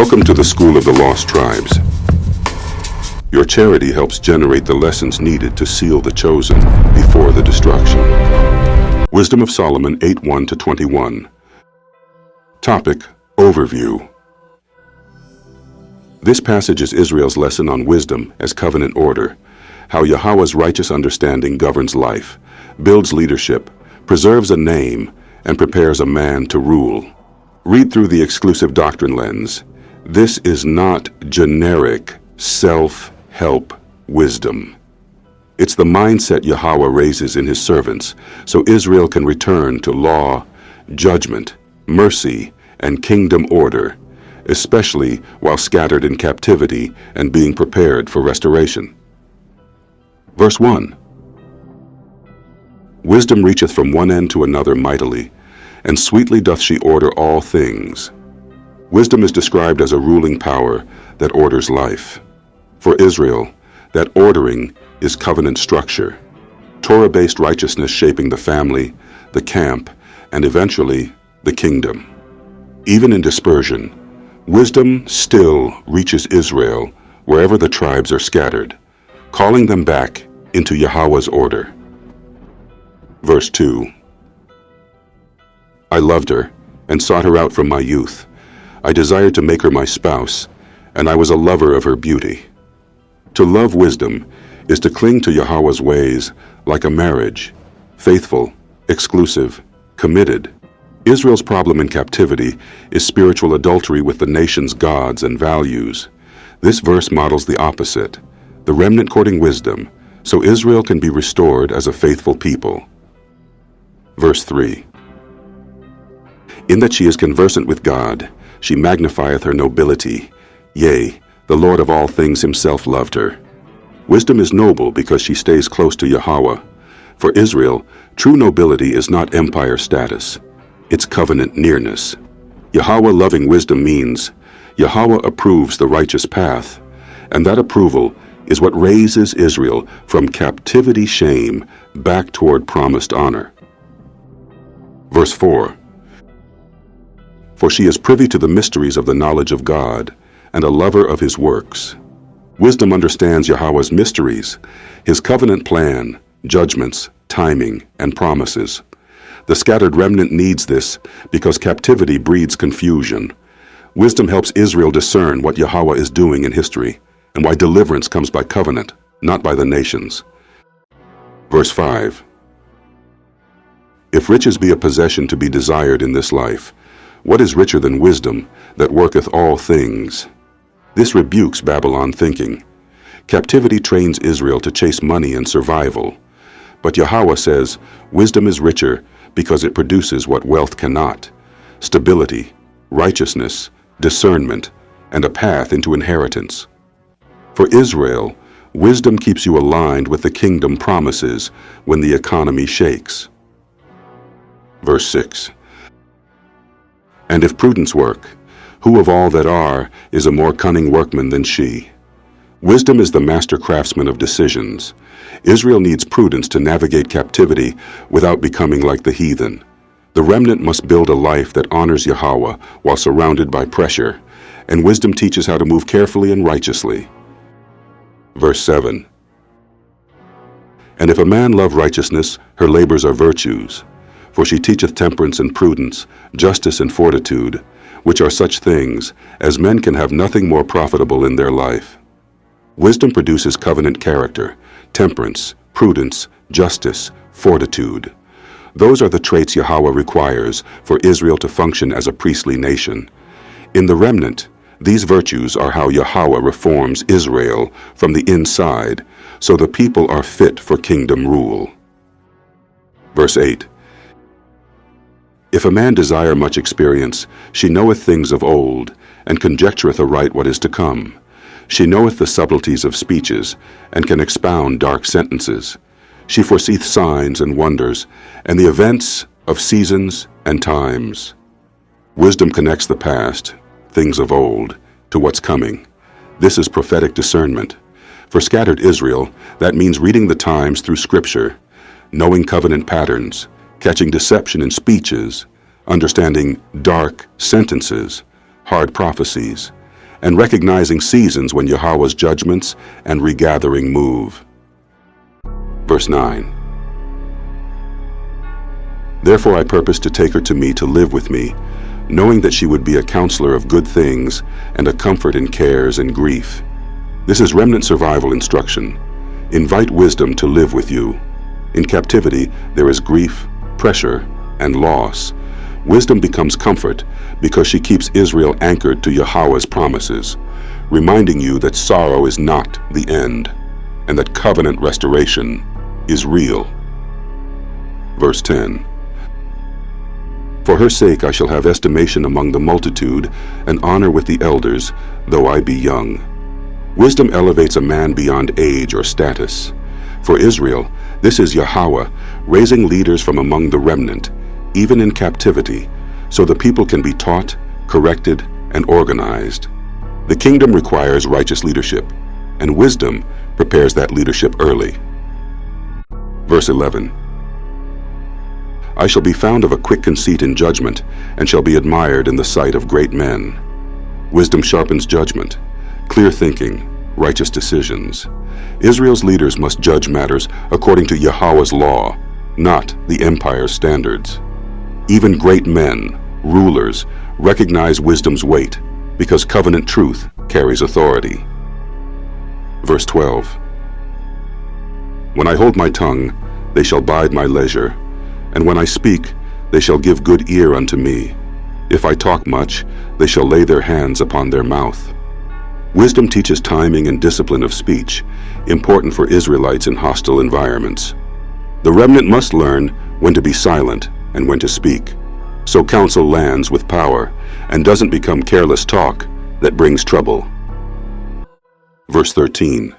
Welcome to the School of the Lost Tribes. Your charity helps generate the lessons needed to seal the chosen before the destruction. Wisdom of Solomon 8:1-21. Topic: Overview. This passage is Israel's lesson on wisdom as covenant order, how Yahweh's righteous understanding governs life, builds leadership, preserves a name, and prepares a man to rule. Read through the exclusive doctrine lens. This is not generic self-help wisdom. It's the mindset Yahweh raises in his servants so Israel can return to law, judgment, mercy, and kingdom order, especially while scattered in captivity and being prepared for restoration. Verse 1. Wisdom reacheth from one end to another mightily, and sweetly doth she order all things. Wisdom is described as a ruling power that orders life. For Israel, that ordering is covenant structure, Torah-based righteousness shaping the family, the camp, and eventually the kingdom. Even in dispersion, wisdom still reaches Israel wherever the tribes are scattered, calling them back into Yahweh's order. Verse 2. I loved her and sought her out from my youth. I desired to make her my spouse, and I was a lover of her beauty. To love wisdom is to cling to Yahweh's ways like a marriage, faithful, exclusive, committed. Israel's problem in captivity is spiritual adultery with the nation's gods and values. This verse models the opposite, the remnant courting wisdom, so Israel can be restored as a faithful people. Verse 3. In that she is conversant with God, she magnifieth her nobility. Yea, the Lord of all things himself loved her. Wisdom is noble because she stays close to Yahweh. For Israel, true nobility is not empire status. It's covenant nearness. Yahweh-loving wisdom means Yahweh approves the righteous path, and that approval is what raises Israel from captivity shame back toward promised honor. Verse 4. For she is privy to the mysteries of the knowledge of God, and a lover of his works. Wisdom understands Yahweh's mysteries, his covenant plan, judgments, timing, and promises. The scattered remnant needs this because captivity breeds confusion. Wisdom helps Israel discern what Yahweh is doing in history, and why deliverance comes by covenant, not by the nations. Verse 5. If riches be a possession to be desired in this life, what is richer than wisdom that worketh all things? This rebukes Babylon thinking. Captivity trains Israel to chase money and survival. But Yahweh says, wisdom is richer because it produces what wealth cannot: stability, righteousness, discernment, and a path into inheritance. For Israel, wisdom keeps you aligned with the kingdom promises when the economy shakes. Verse 6. And if prudence work, who of all that are is a more cunning workman than she? Wisdom is the master craftsman of decisions. Israel needs prudence to navigate captivity without becoming like the heathen. The remnant must build a life that honors Yahweh while surrounded by pressure, and wisdom teaches how to move carefully and righteously. Verse 7. And if a man love righteousness, her labors are virtues. For she teacheth temperance and prudence, justice and fortitude, which are such things as men can have nothing more profitable in their life. Wisdom produces covenant character, temperance, prudence, justice, fortitude. Those are the traits Yahweh requires for Israel to function as a priestly nation. In the remnant, these virtues are how Yahweh reforms Israel from the inside, so the people are fit for kingdom rule. Verse 8. If a man desire much experience, she knoweth things of old, and conjectureth aright what is to come. She knoweth the subtleties of speeches, and can expound dark sentences. She foreseeth signs and wonders, and the events of seasons and times. Wisdom connects the past, things of old, to what's coming. This is prophetic discernment. For scattered Israel, that means reading the times through Scripture, knowing covenant patterns, catching deception in speeches, understanding dark sentences, hard prophecies, and recognizing seasons when Yahweh's judgments and regathering move. Verse 9. Therefore I purposed to take her to me to live with me, knowing that she would be a counselor of good things and a comfort in cares and grief. This is remnant survival instruction. Invite wisdom to live with you. In captivity, there is grief, pressure, and loss. Wisdom becomes comfort because she keeps Israel anchored to Yahweh's promises, reminding you that sorrow is not the end, and that covenant restoration is real. Verse 10. For her sake I shall have estimation among the multitude, and honor with the elders, though I be young. Wisdom elevates a man beyond age or status. For Israel, this is Yahweh, raising leaders from among the remnant, even in captivity, so the people can be taught, corrected, and organized. The kingdom requires righteous leadership, and wisdom prepares that leadership early. Verse 11. I shall be found of a quick conceit in judgment, and shall be admired in the sight of great men. Wisdom sharpens judgment, clear thinking, righteous decisions. Israel's leaders must judge matters according to Yahweh's law, not the empire's standards. Even great men, rulers, recognize wisdom's weight, because covenant truth carries authority. Verse 12. When I hold my tongue, they shall bide my leisure, and when I speak, they shall give good ear unto me. If I talk much, they shall lay their hands upon their mouth. Wisdom teaches timing and discipline of speech, important for Israelites in hostile environments. The remnant must learn when to be silent and when to speak, so counsel lands with power and doesn't become careless talk that brings trouble. Verse 13.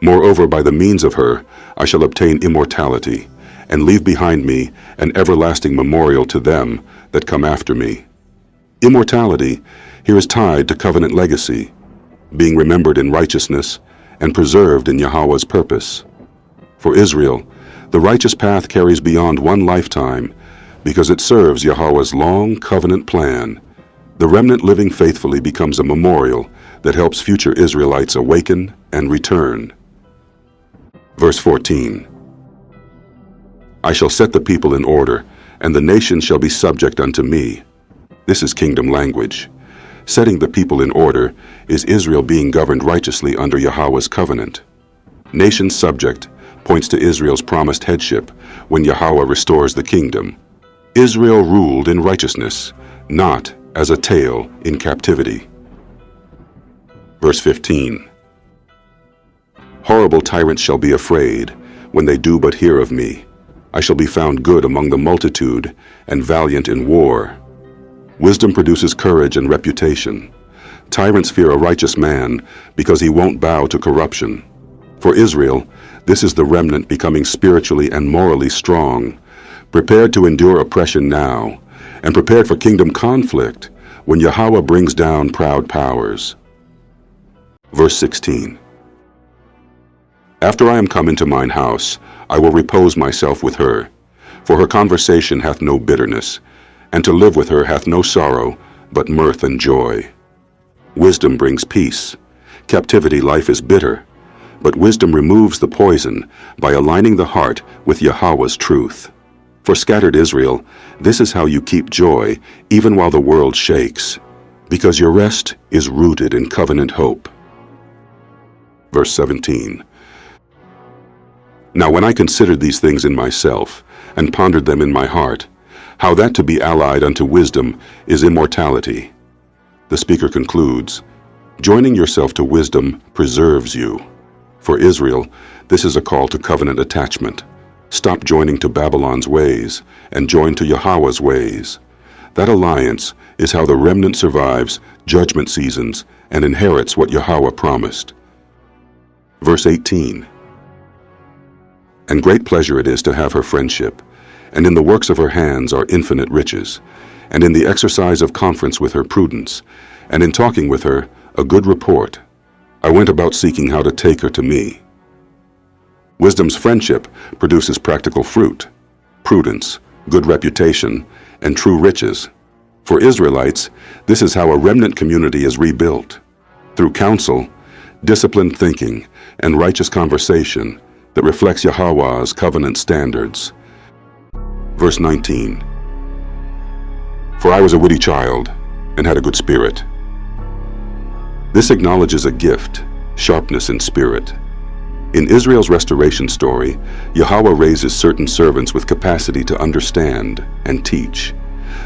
Moreover, by the means of her, I shall obtain immortality, and leave behind me an everlasting memorial to them that come after me. Immortality here is tied to covenant legacy, being remembered in righteousness and preserved in Yahweh's purpose. For Israel, the righteous path carries beyond one lifetime because it serves Yahweh's long covenant plan. The remnant living faithfully becomes a memorial that helps future Israelites awaken and return. Verse 14. I shall set the people in order, and the nations shall be subject unto me. This is kingdom language. Setting the people in order is Israel being governed righteously under Yahweh's covenant. Nation subject points to Israel's promised headship when Yahweh restores the kingdom. Israel ruled in righteousness, not as a tail in captivity. Verse 15. Horrible tyrants shall be afraid when they do but hear of me. I shall be found good among the multitude and valiant in war. Wisdom produces courage and reputation. Tyrants fear a righteous man because he won't bow to corruption. For Israel, this is the remnant becoming spiritually and morally strong, prepared to endure oppression now, and prepared for kingdom conflict when Yahweh brings down proud powers. Verse 16. After I am come into mine house, I will repose myself with her, for her conversation hath no bitterness, and to live with her hath no sorrow, but mirth and joy. Wisdom brings peace. Captivity life is bitter, but wisdom removes the poison by aligning the heart with Yahweh's truth. For scattered Israel, this is how you keep joy even while the world shakes, because your rest is rooted in covenant hope. Verse 17. Now when I considered these things in myself, and pondered them in my heart, how that to be allied unto wisdom is immortality. The speaker concludes, joining yourself to wisdom preserves you. For Israel, this is a call to covenant attachment. Stop joining to Babylon's ways, and join to Yahweh's ways. That alliance is how the remnant survives judgment seasons and inherits what Yahweh promised. Verse 18. And great pleasure it is to have her friendship, and in the works of her hands are infinite riches, and in the exercise of conference with her prudence, and in talking with her a good report. I went about seeking how to take her to me. Wisdom's friendship produces practical fruit, prudence, good reputation, and true riches. For Israelites, this is how a remnant community is rebuilt, through counsel, disciplined thinking, and righteous conversation that reflects Yahweh's covenant standards. Verse 19. For I was a witty child and had a good spirit. This acknowledges a gift, sharpness in spirit. In Israel's restoration story, Yahweh raises certain servants with capacity to understand and teach.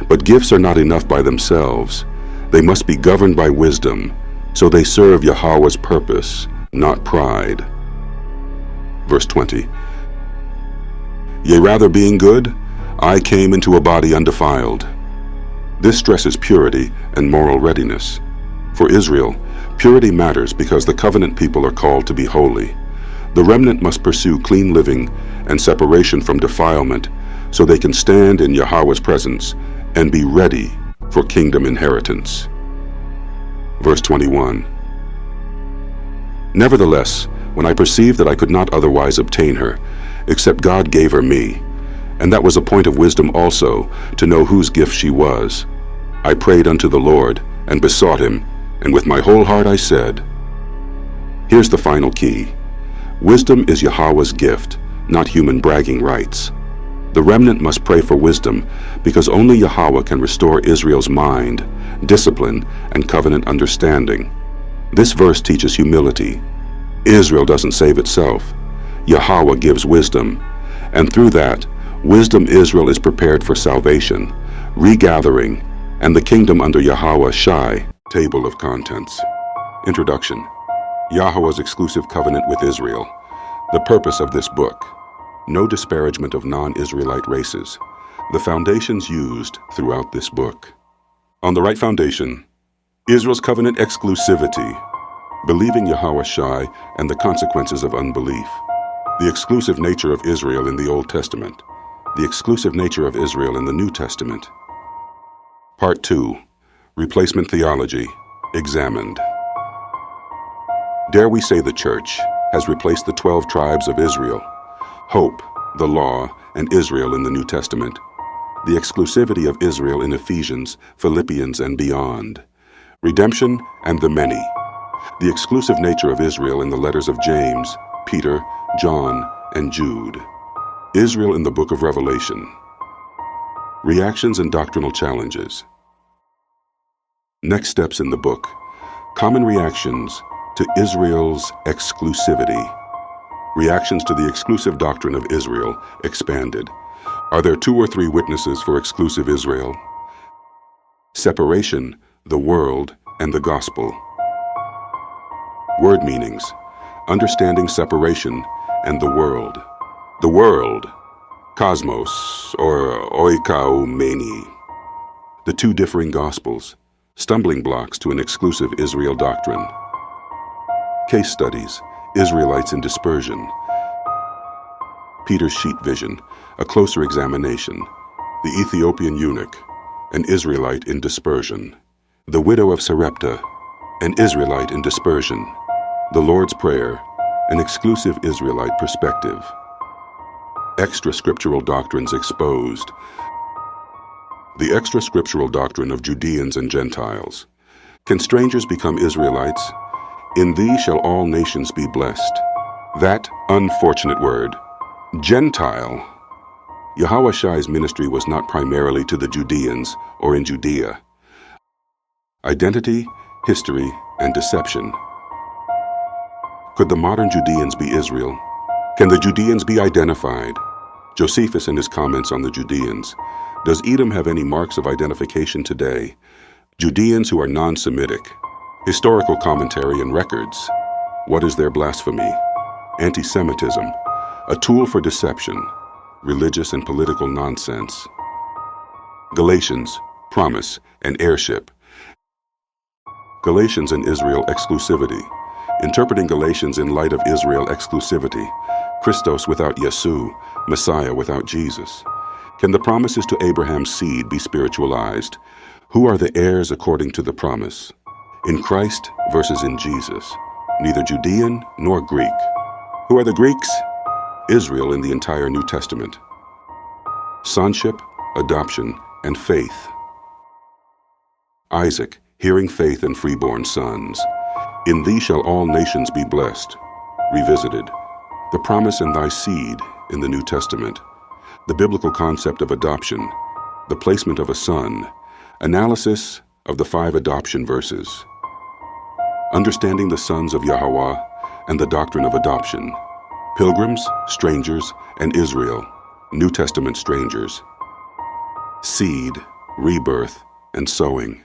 But gifts are not enough by themselves. They must be governed by wisdom, so they serve Yahweh's purpose, not pride. Verse 20. Yea, rather being good, I came into a body undefiled. This stresses purity and moral readiness. For Israel, purity matters because the covenant people are called to be holy. The remnant must pursue clean living and separation from defilement so they can stand in Yahweh's presence and be ready for kingdom inheritance. Verse 21. Nevertheless, when I perceived that I could not otherwise obtain her, except God gave her me, and that was a point of wisdom also, to know whose gift she was, I prayed unto the Lord, and besought him, and with my whole heart I said, here's the final key. Wisdom is Yahweh's gift, not human bragging rights. The remnant must pray for wisdom, because only Yahweh can restore Israel's mind, discipline, and covenant understanding. This verse teaches humility. Israel doesn't save itself. Yahweh gives wisdom, and through that, wisdom Israel is prepared for salvation, regathering, and the kingdom under Yahweh Shai. Table of Contents. Introduction. Yahweh's exclusive covenant with Israel. The purpose of this book. No disparagement of non-Israelite races. The foundations used throughout this book. On the right foundation, Israel's covenant exclusivity, believing Yahweh Shai and the consequences of unbelief. The exclusive nature of Israel in the Old Testament. The exclusive nature of Israel in the New Testament. Part 2. Replacement Theology, examined. Dare we say the Church has replaced the 12 tribes of Israel, hope, the law, and Israel in the New Testament, the exclusivity of Israel in Ephesians, Philippians, and beyond, redemption and the many, the exclusive nature of Israel in the letters of James, Peter, John, and Jude, Israel in the book of Revelation, reactions and doctrinal challenges. Next steps in the book, common reactions to Israel's exclusivity. Reactions to the exclusive doctrine of Israel, expanded. Are there 2 or 3 witnesses for exclusive Israel? Separation, the world, and the gospel. Word meanings. Understanding separation and the world. The world, cosmos, or oikoumeni. The 2 differing gospels, stumbling blocks to an exclusive Israel doctrine. Case studies, Israelites in dispersion. Peter's sheep vision, a closer examination. The Ethiopian eunuch, an Israelite in dispersion. The widow of Sarepta, an Israelite in dispersion. The Lord's Prayer, an exclusive Israelite perspective. Extra-scriptural doctrines exposed. The extra-scriptural doctrine of Judeans and Gentiles. Can strangers become Israelites? In thee shall all nations be blessed. That unfortunate word, Gentile. Yahweh Shai's ministry was not primarily to the Judeans or in Judea. Identity, history, and deception. Could the modern Judeans be Israel? Can the Judeans be identified? Josephus in his comments on the Judeans. Does Edom have any marks of identification today? Judeans who are non-Semitic. Historical commentary and records. What is their blasphemy? Anti-Semitism. A tool for deception. Religious and political nonsense. Galatians, promise, and heirship. Galatians and Israel exclusivity. Interpreting Galatians in light of Israel exclusivity. Christos without Yesu, Messiah without Jesus. Can the promises to Abraham's seed be spiritualized? Who are the heirs according to the promise? In Christ versus in Jesus. Neither Judean nor Greek. Who are the Greeks? Israel in the entire New Testament. Sonship, adoption, and faith. Isaac, hearing faith and freeborn sons. In thee shall all nations be blessed. Revisited. The promise in thy seed in the New Testament. The biblical concept of adoption. The placement of a son. Analysis of the 5 adoption verses. Understanding the sons of Yahweh and the doctrine of adoption. Pilgrims, strangers, and Israel. New Testament strangers. Seed, rebirth, and sowing.